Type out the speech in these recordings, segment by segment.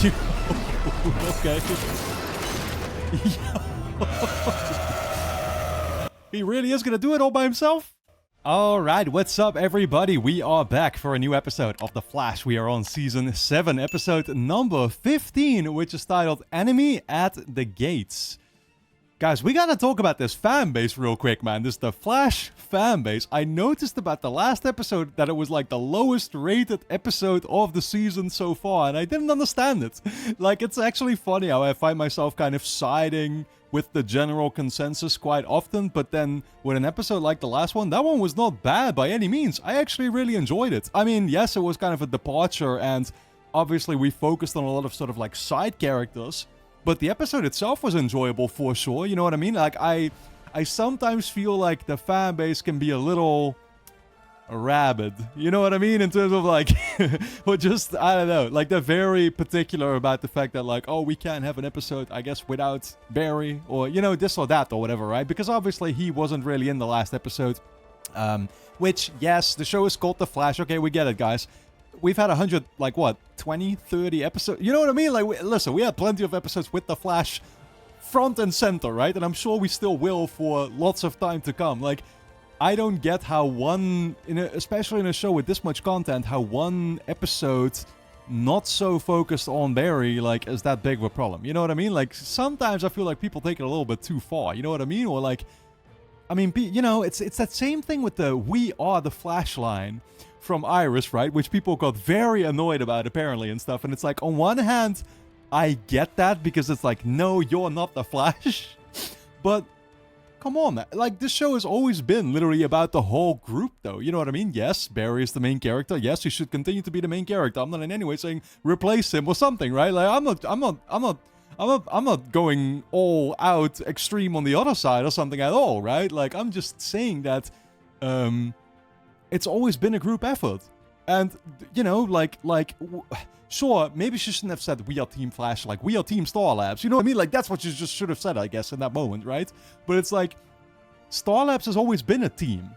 Okay. He really is gonna do it all by himself? Alright, what's up everybody? We are back for a new episode of The Flash. We are on Season 7, episode number 15, which is titled Enemy at the Gates. Guys, we gotta talk about this fanbase real quick, man. This is the Flash fanbase. I noticed about the last episode that it was like the lowest rated episode of the season so far, and I didn't understand it. Like, it's actually funny how I find myself kind of siding with the general consensus quite often, but then with an episode like the last one, that one was not bad by any means. I actually really enjoyed it. I mean, yes, it was kind of a departure, and obviously we focused on a lot of sort of like side characters, but the episode itself was enjoyable for sure, you know what I mean? Like, I sometimes feel like the fan base can be a little rabid, you know what I mean? In terms of like, or just, I don't know, like they're very particular about the fact that like, oh, we can't have an episode, I guess, without Barry, or, you know, this or that or whatever, right? Because obviously he wasn't really in the last episode, which, yes, the show is called The Flash, okay, we get it, guys. We've had 100, like, what, 20, 30 episodes? You know what I mean? Like, listen, we had plenty of episodes with The Flash front and center, right? And I'm sure we still will for lots of time to come. Like, I don't get how one, especially in a show with this much content, how one episode not so focused on Barry, like, is that big of a problem. You know what I mean? Like, sometimes I feel like people take it a little bit too far. You know what I mean? Or, like, I mean, you know, it's that same thing with the "We are the Flash" line from Iris, right? Which people got very annoyed about, apparently, and stuff. And it's like, on one hand, I get that, because it's like, no, you're not the Flash. But come on, like, this show has always been literally about the whole group, though. You know what I mean? Yes, Barry is the main character. Yes, he should continue to be the main character. I'm not in any way saying replace him or something, right? Like, I'm not going all out extreme on the other side or something at all, right? Like, I'm just saying that, it's always been a group effort. And, you know, sure, maybe she shouldn't have said we are Team Flash, like we are Team Star Labs. You know what I mean? Like, that's what you just should have said, I guess, in that moment, right? But it's like, Star Labs has always been a team.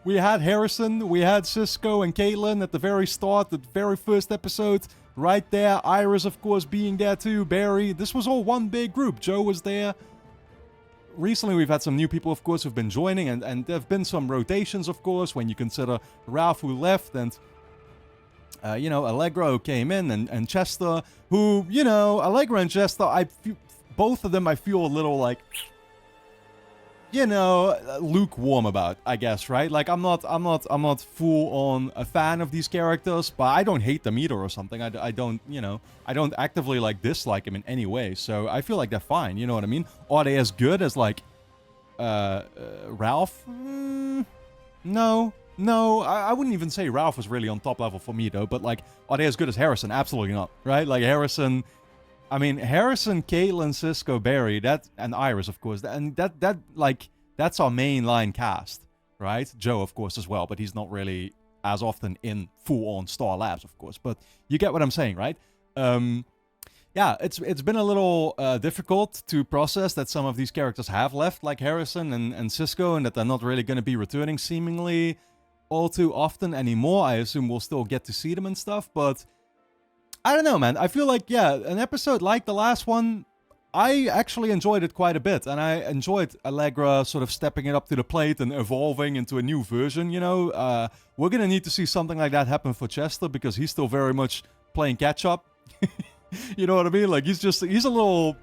We had Harrison, we had Cisco and Caitlin at the very start, the very first episode, right there. Iris, of course, being there too. Barry. This was all one big group. Joe was there. Recently, we've had some new people, of course, who've been joining, and there have been some rotations, of course, when you consider Ralph, who left, and, you know, Allegra, who came in, and Chester, who, you know, Allegra and Chester, both of them, I feel a little, like, you know, lukewarm about, I guess, right? Like, I'm not full on a fan of these characters, but I don't hate them either or something. I don't, you know, I don't actively, like, dislike them in any way, so I feel like they're fine, you know what I mean? Are they as good as, like, Ralph? No, I wouldn't even say Ralph was really on top level for me, though, but, like, are they as good as Harrison? Absolutely not, right? Like, Harrison, Caitlin, Cisco, Barry, and Iris, of course, and that like, that's our mainline cast, right? Joe, of course, as well, but he's not really as often in full-on Star Labs, of course, but you get what I'm saying, right? Yeah, it's been a little difficult to process that some of these characters have left, like Harrison and Cisco, and that they're not really going to be returning seemingly all too often anymore. I assume we'll still get to see them and stuff, but I don't know, man. I feel like, yeah, an episode like the last one, I actually enjoyed it quite a bit. And I enjoyed Allegra sort of stepping it up to the plate and evolving into a new version, you know. We're going to need to see something like that happen for Chester, because he's still very much playing catch-up. You know what I mean? Like, he's a little...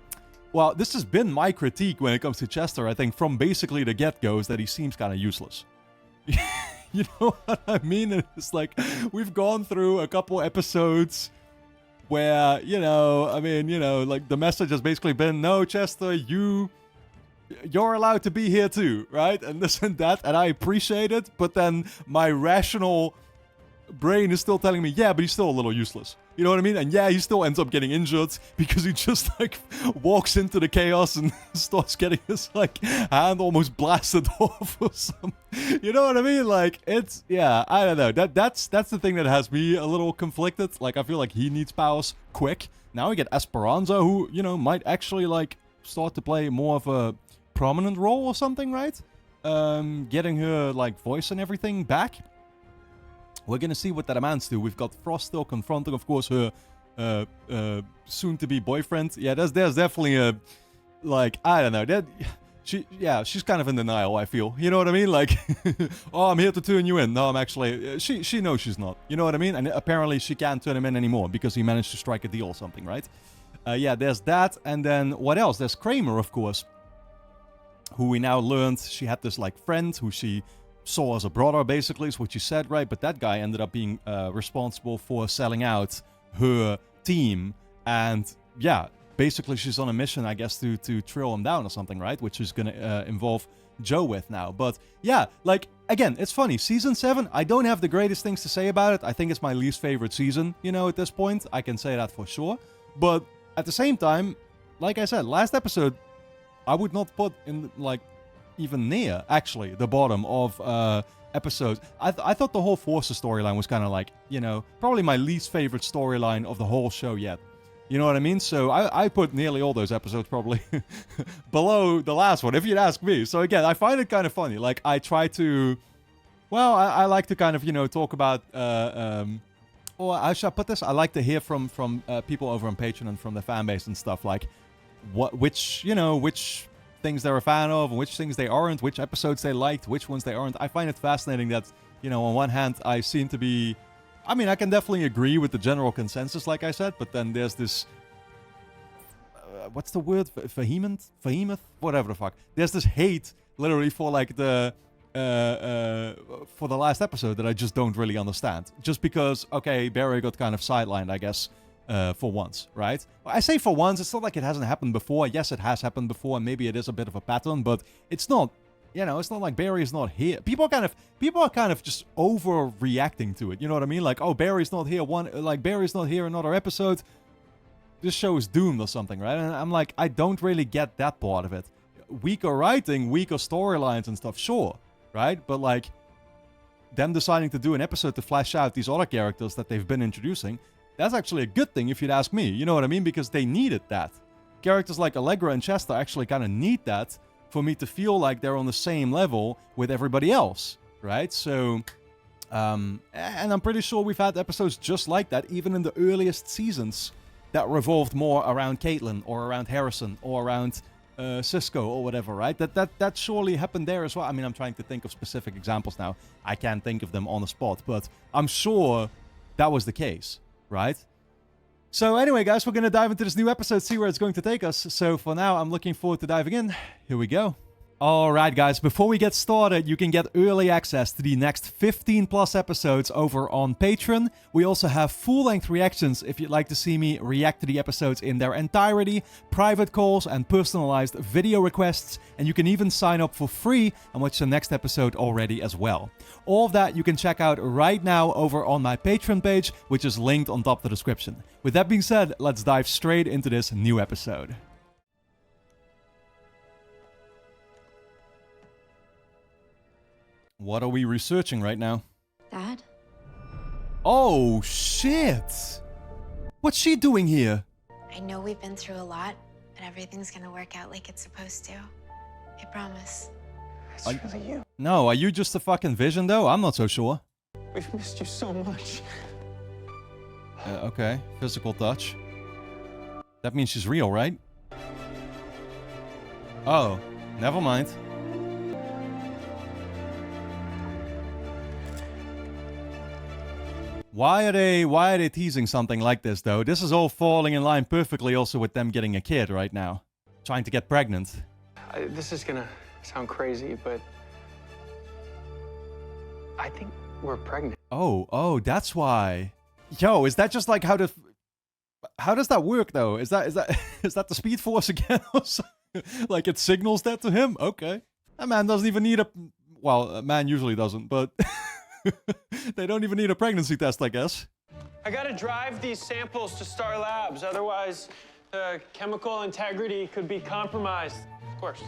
Well, this has been my critique when it comes to Chester, I think, from basically the get-go, is that he seems kind of useless. You know what I mean? And it's like, we've gone through a couple episodes where, you know, I mean, you know, like, the message has basically been, no, Chester, you're allowed to be here too, right? And this and that, and I appreciate it, but then my rational brain is still telling me, yeah, but he's still a little useless. You know what I mean? And yeah, he still ends up getting injured because he just, like, walks into the chaos and starts getting his, like, hand almost blasted off or something. You know what I mean? Like, it's, yeah, I don't know. That's the thing that has me a little conflicted. Like, I feel like he needs powers quick. Now we get Esperanza, who, you know, might actually, like, start to play more of a prominent role or something, right? Getting her, like, voice and everything back. We're gonna see what that amounts to. We've got Frost still confronting, of course, her soon-to-be boyfriend. Yeah, there's definitely a, like, I don't know, that she's kind of in denial, I feel. You know what I mean? Like, oh, I'm here to turn you in. No, I'm actually, she knows she's not. You know what I mean? And apparently she can't turn him in anymore because he managed to strike a deal or something, right? Yeah, there's that. And then what else? There's Kramer, of course, who we now learned she had this, like, friend who she saw as a brother, basically, is what you said, right? But that guy ended up being responsible for selling out her team. And yeah, basically she's on a mission, I guess, to trail him down or something, right? Which is gonna involve Joe with now. But yeah, like, again, it's funny. Season 7, I don't have the greatest things to say about it. I think it's my least favorite season, you know, at this point. I can say that for sure. But at the same time, like I said, last episode, I would not put in, like, even near, actually, the bottom of episodes. I thought the whole Forces storyline was kind of like, you know, probably my least favorite storyline of the whole show yet. You know what I mean? So I put nearly all those episodes probably below the last one, if you'd ask me. So again, I find it kind of funny. Like, I try to, well, I like to kind of, you know, talk about, or how should I put this? I like to hear from people over on Patreon and from the fan base and stuff, like, which things they're a fan of and which things they aren't, which episodes they liked, which ones they aren't. I find it fascinating that, you know, on one hand, I seem to be, I mean, I can definitely agree with the general consensus, like I said, but then there's this, what's the word? Vehement? Whatever the fuck. There's this hate, literally, for, like, the, for the last episode that I just don't really understand. Just because, okay, Barry got kind of sidelined, I guess, for once, right? I say for once, it's not like it hasn't happened before. Yes, it has happened before, and maybe it is a bit of a pattern, but it's not, you know, it's not like Barry is not here. People are kind of just overreacting to it, you know what I mean? Like, oh, Barry's not here, Barry's not here another episode, this show is doomed or something, right? And I'm like, I don't really get that part of it. Weaker writing, weaker storylines and stuff, sure, right? But, like, them deciding to do an episode to flesh out these other characters that they've been introducing, that's actually a good thing if you'd ask me, you know what I mean? Because they needed that. Characters like Allegra and Chester actually kind of need that for me to feel like they're on the same level with everybody else, right? So, and I'm pretty sure we've had episodes just like that, even in the earliest seasons, that revolved more around Caitlin or around Harrison or around Cisco or whatever, right? That surely happened there as well. I mean, I'm trying to think of specific examples now. I can't think of them on the spot, but I'm sure that was the case. Right? So anyway, guys, we're going to dive into this new episode, see where it's going to take us. So for now, I'm looking forward to diving in. Here we go. Alright, guys, before we get started, you can get early access to the next 15 plus episodes over on Patreon. We also have full-length reactions if you'd like to see me react to the episodes in their entirety, private calls and personalized video requests, and you can even sign up for free and watch the next episode already as well. All of that you can check out right now over on my Patreon page, which is linked on top of the description. With that being said, let's dive straight into this new episode. What are we researching right now? Dad? Oh, shit! What's she doing here? I know we've been through a lot, but everything's gonna work out like it's supposed to. I promise. It's really you. No, are you just a fucking vision, though? I'm not so sure. We've missed you so much. Okay, physical touch. That means she's real, right? Oh, never mind. Why are they teasing something like this, though? This is all falling in line perfectly also with them getting a kid right now. Trying to get pregnant. This is gonna sound crazy, but I think we're pregnant. Oh, that's why. Yo, is that just like how does that work, though? Is that is that the Speed Force again or something? Like it signals that to him? Okay. That man doesn't even need a... Well, a man usually doesn't, but... They don't even need a pregnancy test, I guess. I gotta drive these samples to Star Labs, otherwise the chemical integrity could be compromised. Of course.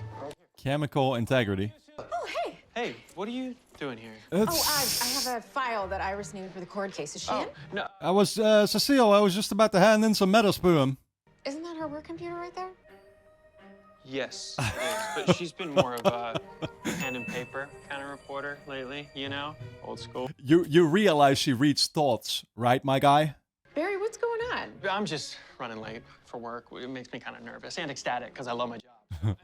Chemical integrity. Oh, hey. Hey, what are you doing here? I have a file that Iris needed for the court case. Is she in? No. I was, Cecile, I was just about to hand in some metasperm. Isn't that her work computer right there? Yes, it is, but she's been more of a pen and paper kind of reporter lately, you know? Old school. You realize she reads thoughts, right, my guy? Barry, what's going on? I'm just running late for work. It makes me kind of nervous and ecstatic because I love my job.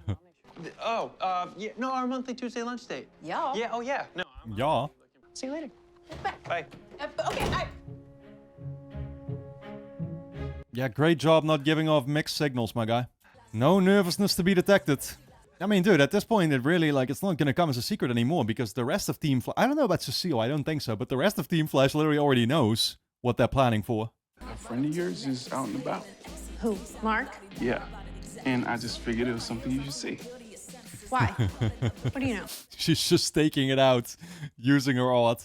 Yeah, no, our monthly Tuesday lunch date. Yeah. Yeah, oh yeah. No. Yeah. See you later. Bye. Bye. Okay, Yeah, great job not giving off mixed signals, my guy. No nervousness to be detected. I mean, dude, at this point, it really, like, it's not gonna come as a secret anymore because the rest of Team Flash... I don't know about Cecile, I don't think so, but the rest of Team Flash literally already knows what they're planning for. A friend of yours is out and about. Who? Mark? Yeah. And I just figured it was something you should see. Why? What do you know? She's just staking it out, using her art.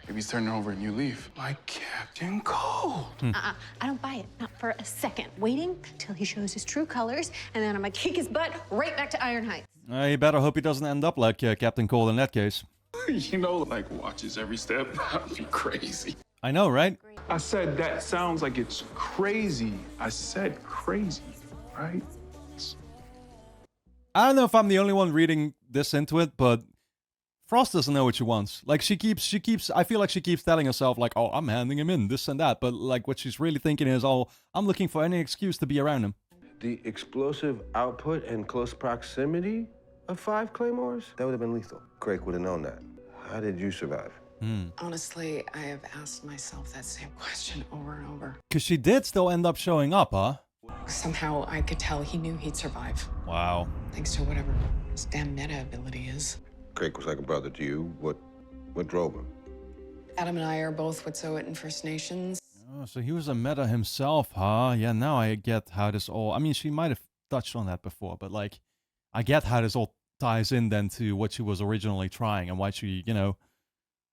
Maybe he's turning over a new leaf. Like Captain Cold. I don't buy it. Not for a second. Waiting till he shows his true colors, and then I'm gonna kick his butt right back to Iron Heights. You better hope he doesn't end up like Captain Cold in that case. You know, like watches every step. That'd be crazy. I know, right? I said that sounds like it's crazy. I said crazy, right? I don't know if I'm the only one reading this into it, but Frost doesn't know what she wants. Like, she keeps, I feel like she keeps telling herself, like, oh, I'm handing him in, this and that. But, like, what she's really thinking is, oh, I'm looking for any excuse to be around him. The explosive output and close proximity of 5 claymores? That would have been lethal. Craig would have known that. How did you survive? Honestly, I have asked myself that same question over and over. Because she did still end up showing up, huh? Somehow I could tell he knew he'd survive. Wow. Thanks to whatever his damn meta ability is. Craig was like a brother to you. What drove him? Adam and I are both Wet'suwet'en First Nations. Oh, so he was a meta himself, huh? Yeah, now I get how this all... I mean, she might have touched on that before, but, like, I get how this all ties in then to what she was originally trying and why she, you know,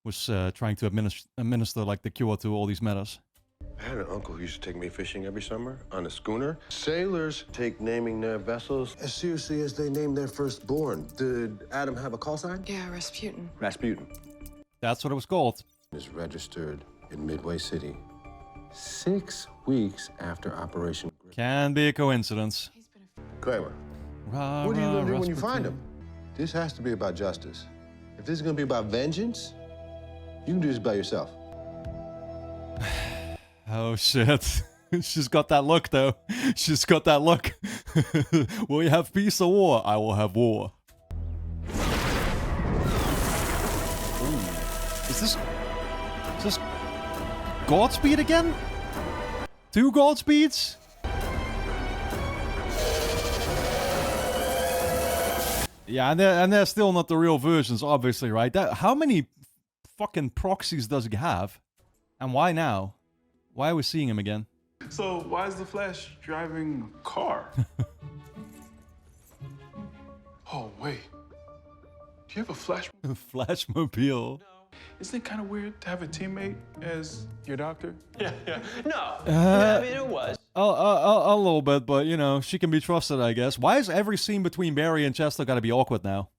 was trying to administer, like, the cure to all these metas. I had an uncle who used to take me fishing every summer on a schooner. Sailors take naming their vessels as seriously as they name their firstborn. Did Adam have a call sign? Yeah, Rasputin. Rasputin. That's what it was called. Is registered in Midway City 6 weeks after Operation. Can be a coincidence. Kramer, what are you gonna do when you find him? This has to be about justice. If this is gonna be about vengeance, you can do this by yourself. Oh, shit. She's got that look, though. She's got that look. Will you have peace or war? I will have war. Ooh. Is this Godspeed again? 2 Godspeeds? Yeah, and they're still not the real versions, obviously, right? How many fucking proxies does he have? And why now? Why are we seeing him again? So why is the Flash driving a car? Oh, wait. Do you have a Flash? Flashmobile. Isn't it kind of weird to have a teammate as your doctor? Yeah. No. I mean, it was. A little bit, but, you know, she can be trusted, I guess. Why is every scene between Barry and Chester gotta be awkward now?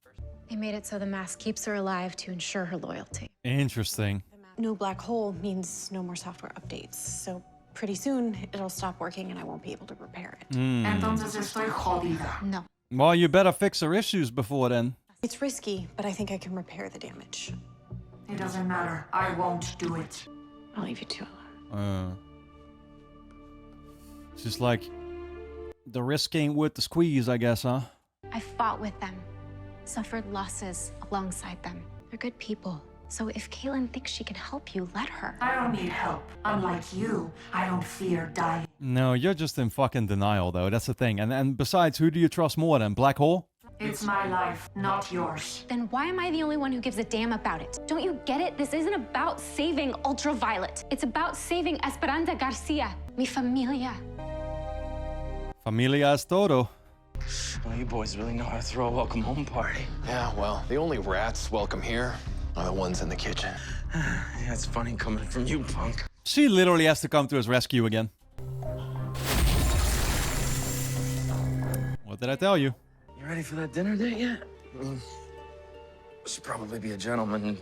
They made it so the mask keeps her alive to ensure her loyalty. Interesting. No black hole means no more software updates. So pretty soon it'll stop working and I won't be able to repair it. Entonces estoy jodida. No. Well, you better fix her issues before then. It's risky, but I think I can repair the damage. It doesn't matter. I won't do it. I'll leave you to it. It's just like, the risk ain't worth the squeeze, I guess, huh? I fought with them, suffered losses alongside them. They're good people. So if Caitlin thinks she can help you, let her. I don't need help. Unlike you, I don't fear dying. No, you're just in fucking denial, though. That's the thing. And besides, who do you trust more than? Black Hole? It's my life, not yours. Then why am I the only one who gives a damn about it? Don't you get it? This isn't about saving Ultraviolet. It's about saving Esperanza Garcia, mi familia. Familia es todo. Well, you boys really know how to throw a welcome home party. Yeah, well, the only rats welcome here are the ones in the kitchen. Yeah, it's funny coming from you, punk. She literally has to come to his rescue again. What did I tell you? You ready for that dinner date yet? Should probably be a gentleman and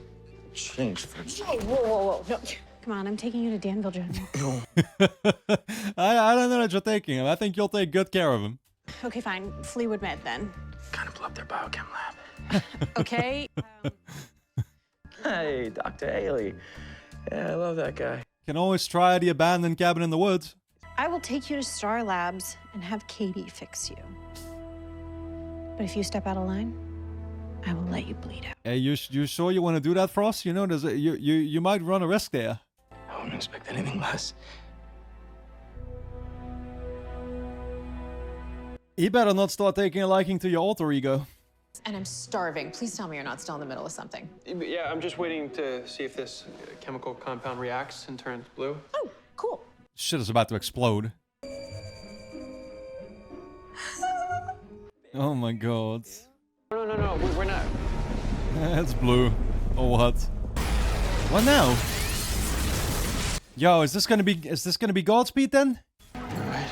change first. Whoa. No. Come on, I'm taking you to Danville, General. No. I don't know that you're taking him. I think you'll take good care of him. Okay, fine. Fleetwood Med, then. Kind of blew up their biochem lab. Okay. Hey, Dr. Haley. Yeah, I love that guy. Can always try the abandoned cabin in the woods. I will take you to Star Labs and have Katie fix you. But if you step out of line, I will let you bleed out. Hey, you sure you want to do that, Frost? You know, you might run a risk there. I wouldn't expect anything less. You better not start taking a liking to your alter ego. And I'm starving. Please tell me you're not still in the middle of something. Yeah, I'm just waiting to see if this chemical compound reacts and turns blue. Oh, cool. Shit is about to explode. Oh my god. No, we're not. It's blue. Or what? What now? Yo, is this gonna be Godspeed then? Right.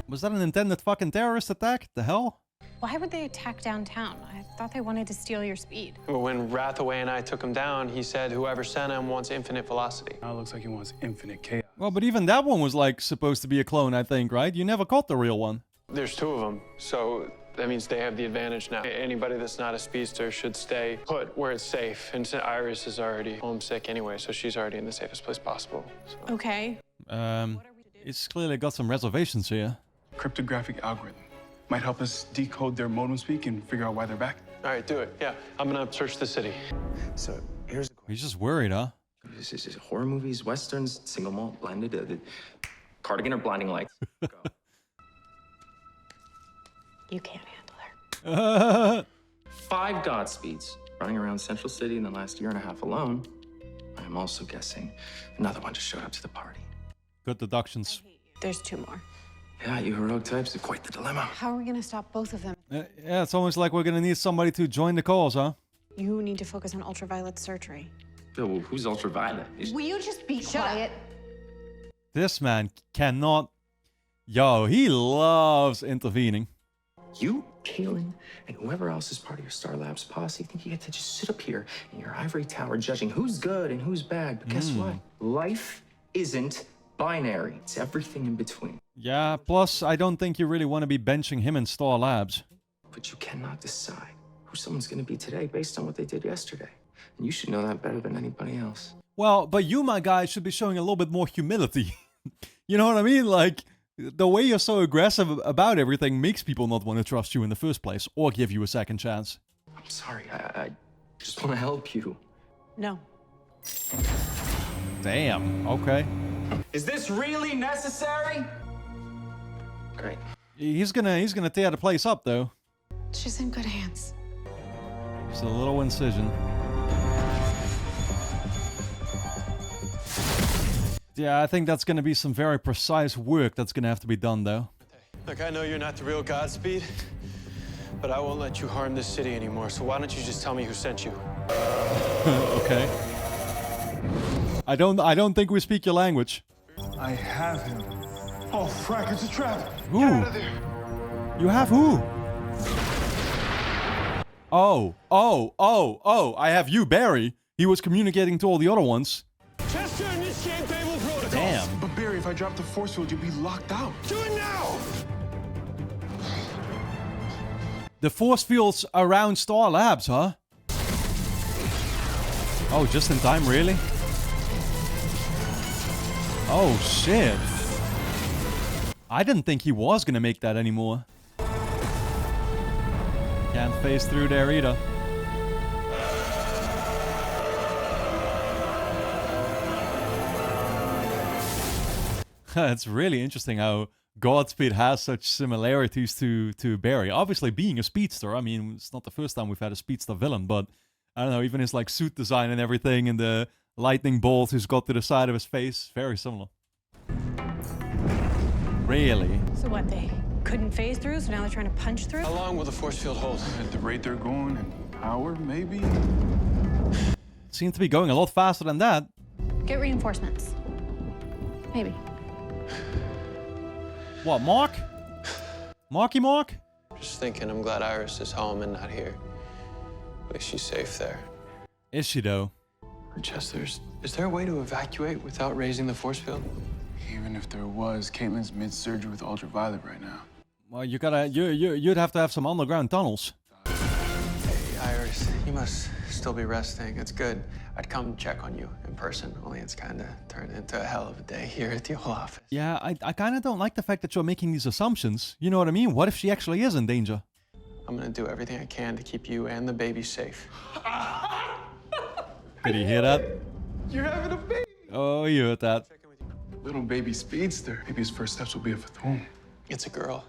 Was that an intended fucking terrorist attack? The hell? Why would they attack downtown? I thought they wanted to steal your speed. Well, when Rathaway and I took him down, he said whoever sent him wants infinite velocity. Now it looks like he wants infinite chaos. Well, but even that one was like supposed to be a clone, I think, right? You never caught the real one. There's two of them, so that means they have the advantage now. Anybody that's not a speedster should stay put where it's safe. And Iris is already homesick anyway, so she's already in the safest place possible. So. Okay. It's clearly got some reservations here. Cryptographic algorithm. Might help us decode their modem speak and figure out why they're back. All right, do it. Yeah, I'm gonna search the city. So here's the He's just worried, huh? This is horror movies, westerns, single malt, blended, cardigan or blinding lights. Go. You can't handle her. 5 Godspeeds running around Central City in the last year and a half alone. I am also guessing another one just showed up to the party. Good deductions. There's 2 more. Yeah, you heroic types are quite the dilemma. How are we gonna stop both of them? Yeah, it's almost like we're gonna need somebody to join the cause, huh? You need to focus on ultraviolet surgery. Yo, well, who's ultraviolet? Will you just be quiet? This man cannot... Yo, he loves intervening. You, Kaylin, and whoever else is part of your Star Labs posse think you get to just sit up here in your ivory tower judging who's good and who's bad. But guess what? Life isn't binary. It's everything in between. Yeah, plus I don't think you really want to be benching him in Star Labs. But you cannot decide who someone's going to be today based on what they did yesterday. And you should know that better than anybody else. Well, but you, my guy, should be showing a little bit more humility. You know what I mean? Like, the way you're so aggressive about everything makes people not want to trust you in the first place or give you a second chance. I'm sorry. I just want to help you. No. Damn, okay. Is this really necessary? Great. He's gonna tear the place up, though. She's in good hands. Just a little incision. Yeah, I think that's gonna be some very precise work that's gonna have to be done, though. Look, I know you're not the real Godspeed, but I won't let you harm this city anymore, so why don't you just tell me who sent you? Okay. I don't think we speak your language. I have him. Oh, frack, it's a trap. Who? Get out of there. You have who? Oh, I have you, Barry. He was communicating to all the other ones. Chester, initiate Babel protocol. Damn. But Barry, if I drop the force field, you'll be locked out. Do it now! The force fields around Star Labs, huh? Oh, just in time, really? Oh, shit. I didn't think he was gonna make that anymore. Can't phase through there either. It's really interesting how Godspeed has such similarities to Barry. Obviously, being a speedster, I mean, it's not the first time we've had a speedster villain, but I don't know, even his like suit design and everything, and the lightning bolt who's got to the side of his face, very similar. Really? So what, they couldn't phase through, so now they're trying to punch through? How long will the force field hold? At the rate they're going, an hour, maybe? Seems to be going a lot faster than that. Get reinforcements. Maybe. What, Mark? Marky Mark? Just thinking, I'm glad Iris is home and not here. At least she's safe there. Is she, though? Chester, is there a way to evacuate without raising the force field? Even if there was, Caitlin's mid-surgery with ultraviolet right now. Well, you'd have to have some underground tunnels. Hey, Iris, you must still be resting. It's good. I'd come check on you in person, only it's kind of turned into a hell of a day here at the old office. Yeah, I kind of don't like the fact that you're making these assumptions. You know what I mean? What if she actually is in danger? I'm gonna do everything I can to keep you and the baby safe. Did he hear that? You're having a baby. Oh, you heard that. Little baby speedster. Maybe his first steps will be a Fathom. It's a girl,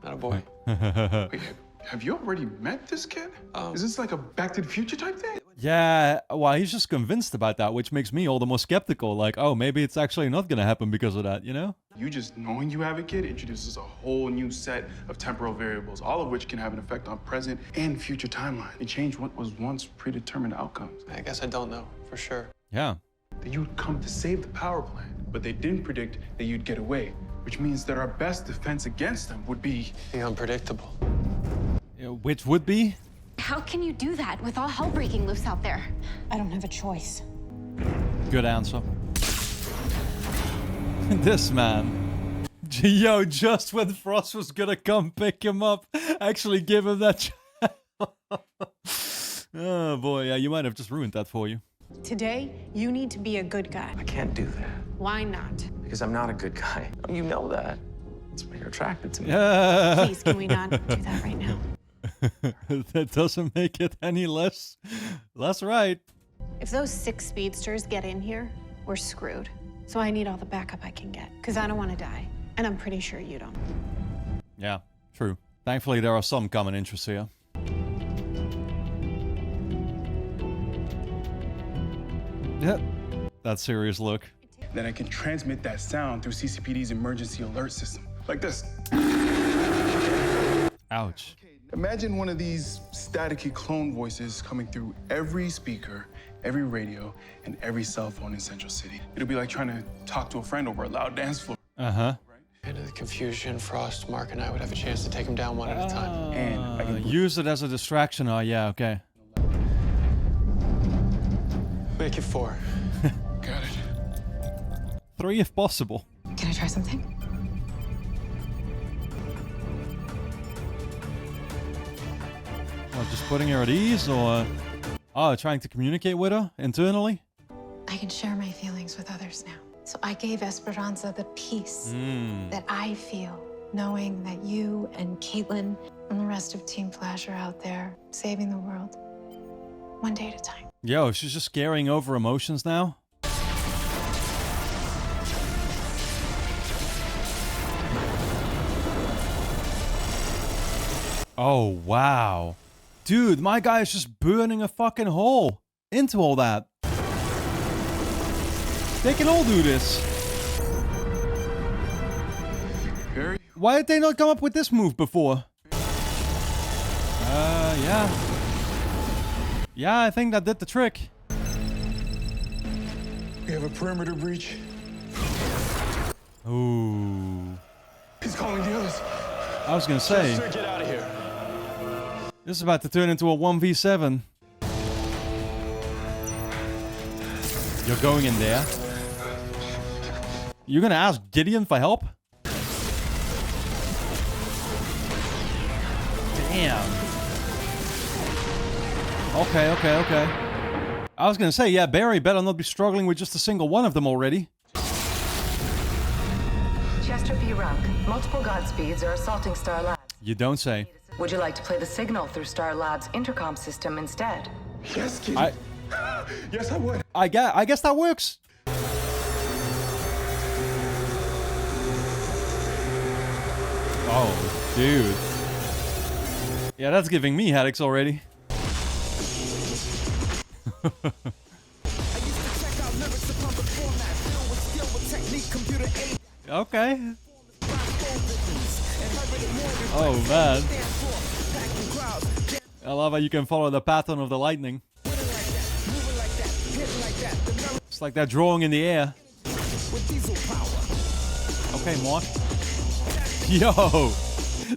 not a boy. Wait, have you already met this kid? Is this like a Back to the Future type thing? Yeah, well, he's just convinced about that, which makes me all the more skeptical. Like, oh, maybe it's actually not gonna happen because of that, you know? You just knowing you have a kid introduces a whole new set of temporal variables, all of which can have an effect on present and future timeline. They change what was once predetermined outcomes. I guess I don't know for sure. Yeah. That you'd come to save the power plant, but they didn't predict that you'd get away, which means that our best defense against them would be the unpredictable. Yeah, which would be? How can you do that with all hell breaking loose out there? I don't have a choice. Good answer. This man. Yo, just when Frost was gonna come pick him up, actually give him that Oh boy, yeah, you might have just ruined that for you. Today, you need to be a good guy. I can't do that Why not? because I'm not a good guy. You know that. That's why you're attracted to me. Please, can we not do that right now? That doesn't make it any less right. If those 6 speedsters get in here, we're screwed. So I need all the backup I can get, because I don't want to die. And I'm pretty sure you don't. Yeah, true. Thankfully, there are some common interests here. Yep. That serious look. that I can transmit that sound through CCPD's emergency alert system. Like this. Ouch. Imagine one of these staticky clone voices coming through every speaker, every radio, and every cell phone in Central City. It'll be like trying to talk to a friend over a loud dance floor. Uh-huh. Into the confusion, Frost, Mark, and I would have a chance to take him down one at a time. And I can use it as a distraction. Oh, yeah, okay. Make it 4. Got it. 3 if possible. Can I try something? What, just putting her at ease, or... Oh, trying to communicate with her internally? I can share my feelings with others now. So I gave Esperanza the peace that I feel, knowing that you and Caitlin and the rest of Team Flash are out there saving the world, one day at a time. Yo, she's just carrying over emotions now? Oh, wow. Dude, my guy is just burning a fucking hole into all that. They can all do this. Barry? Why did they not come up with this move before? Yeah. Yeah, I think that did the trick. We have a perimeter breach. Ooh. He's calling the others. I was gonna say. Sir, get out of here. This is about to turn into a 1v7. You're going in there. You're gonna ask Gideon for help? Damn. Okay. I was gonna say, yeah, Barry better not be struggling with just a single one of them already. Chester P. Runk, multiple Godspeeds are assaulting Star Labs. You don't say. Would you like to play the signal through Star Labs' intercom system instead? Yes, kid. Yes, I would. I guess that works. Oh, dude. Yeah, that's giving me headaches already. Okay. Oh, man. I love how you can follow the pattern of the lightning. It's like that drawing in the air. Okay, Mark. Yo!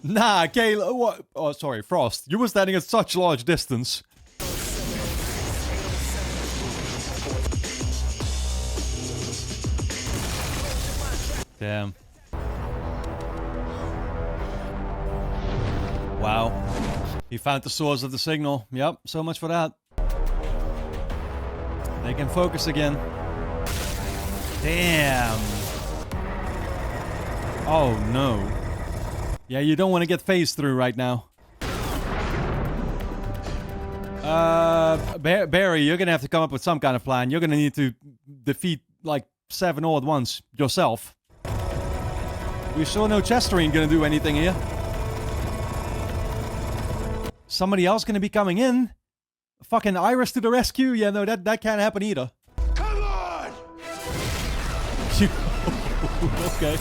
Nah, Kayla, what? Oh, sorry, Frost. You were standing at such large distance. Damn. Wow. He found the source of the signal. Yep, so much for that. They can focus again. Damn. Oh, no. Yeah, you don't want to get phased through right now. Barry, you're going to have to come up with some kind of plan. You're going to need to defeat, like, 7 all at once yourself. We sure know Chester ain't going to do anything here. Somebody else going to be coming in? Fucking Iris to the rescue? Yeah, no, that can't happen either. Come on! Okay.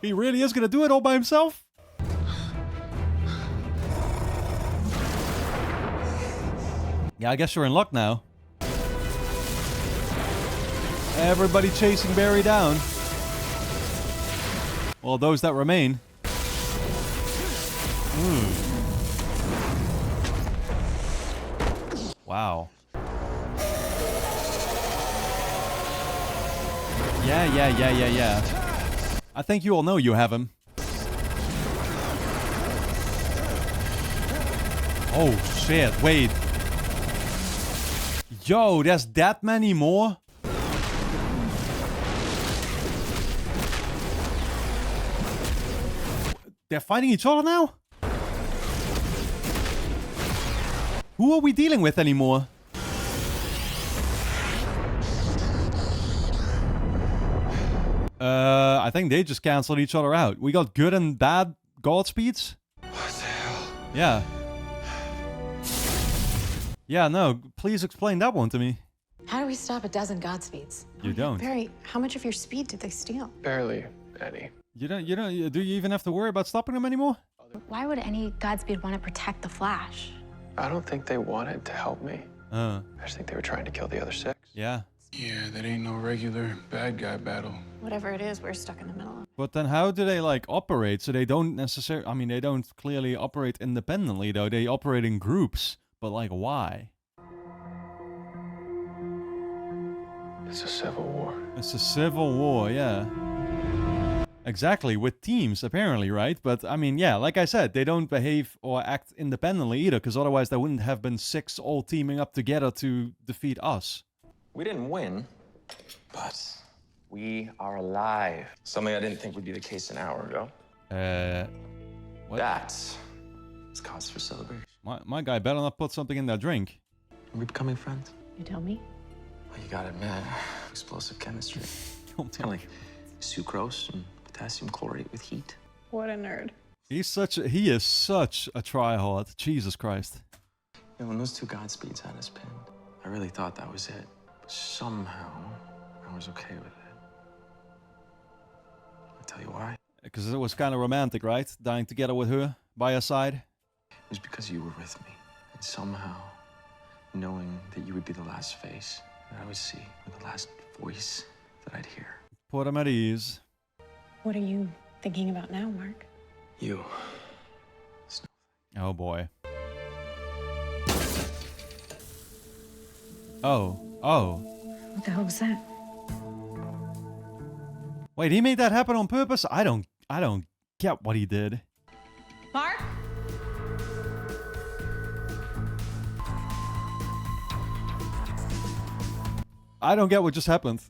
He really is gonna do it all by himself? Yeah, I guess you're in luck now. Everybody chasing Barry down. Well, those that remain. Wow. Yeah. I think you all know you have him. Oh, shit. Wait. Yo, there's that many more? They're fighting each other now? Who are we dealing with anymore? I think they just canceled each other out. We got good and bad Godspeeds? What the hell? Yeah. Yeah, no, please explain that one to me. How do we stop a dozen Godspeeds? You don't. Barry, how much of your speed did they steal? Barely any. You don't, do you even have to worry about stopping them anymore? Why would any Godspeed want to protect the Flash? I don't think they wanted to help me. Uh. I just think they were trying to kill the other 6. Yeah. Yeah, that ain't no regular bad guy battle. Whatever it is, we're stuck in the middle of. But then how do they, like, operate? So they don't necessarily... I mean, they don't clearly operate independently, though. They operate in groups. But, like, why? It's a civil war. It's a civil war, yeah. Exactly, with teams, apparently, right? But, I mean, yeah, like I said, they don't behave or act independently either, because otherwise there wouldn't have been 6 all teaming up together to defeat us. We didn't win, but we are alive. Something I didn't think would be the case an hour ago. What? That is cause for celebration. My guy better not put something in that drink. Are we becoming friends? You tell me? Well, you gotta admit, explosive chemistry. It's kind of like sucrose and potassium chlorate with heat. What a nerd. He is such a tryhard. Jesus Christ. Yeah, when those 2 Godspeeds had us pinned, I really thought that was it. But somehow, I was okay with it. I'll tell you why. Because it was kind of romantic, right? Dying together with her by her side. It was because you were with me. And somehow, knowing that you would be the last face that I would see, or the last voice that I'd hear. Put him at ease. What are you thinking about now, Mark? You. Oh boy. Oh. What the hell was that? Wait, he made that happen on purpose? I don't get what he did. Mark? I don't get what just happened.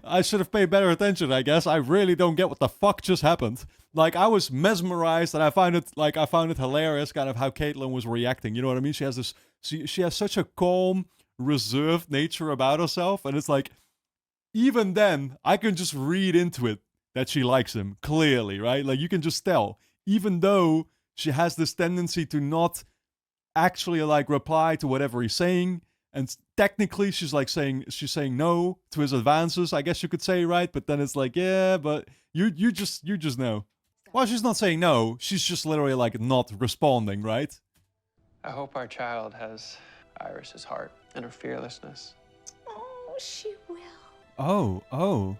I should have paid better attention, I guess. I really don't get what the fuck just happened. Like, I was mesmerized, and I found it hilarious, kind of how Caitlyn was reacting. You know what I mean? She has this, she has such a calm, reserved nature about herself, and it's like, even then, I can just read into it that she likes him, clearly, right? Like, you can just tell. Even though she has this tendency to not actually, like, reply to whatever he's saying, and technically she's saying no to his advances, I guess you could say, right? But then it's like, yeah, but you just know. Well, she's not saying no, she's just literally, like, not responding, right? I hope our child has Iris's heart and her fearlessness. Oh, she will. Oh.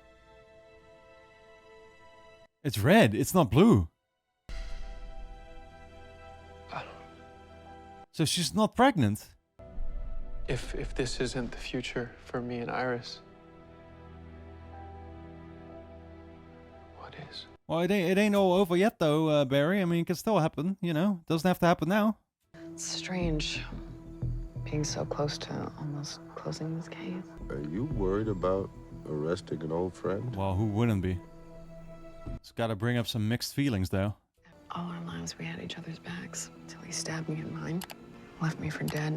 It's red, it's not blue. So she's not pregnant? If this isn't the future for me and Iris, what is? Well, it ain't all over yet, though, Barry. I mean, it can still happen, you know? It doesn't have to happen now. It's strange being so close to almost closing this case. Are you worried about arresting an old friend? Well, who wouldn't be? It's gotta bring up some mixed feelings, though. All our lives we had each other's backs until he stabbed me in mine, left me for dead.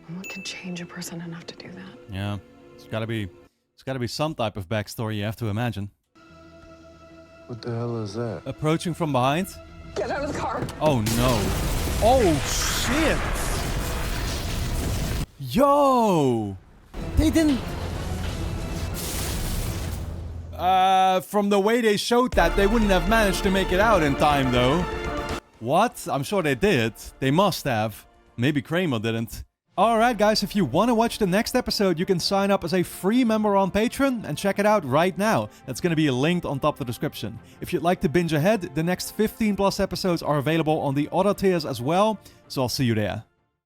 And what can change a person enough to do that? Yeah, it's gotta be some type of backstory you have to imagine. What the hell is that? Approaching from behind. Get out of the car! Oh no! Oh shit! Yo! They didn't. From the way they showed that, they wouldn't have managed to make it out in time, though. What? I'm sure they did. They must have. Maybe Kramer didn't. Alright guys, if you want to watch the next episode, you can sign up as a free member on Patreon and check it out right now. That's going to be linked on top of the description. If you'd like to binge ahead, the next 15 plus episodes are available on the other tiers as well, so I'll see you there.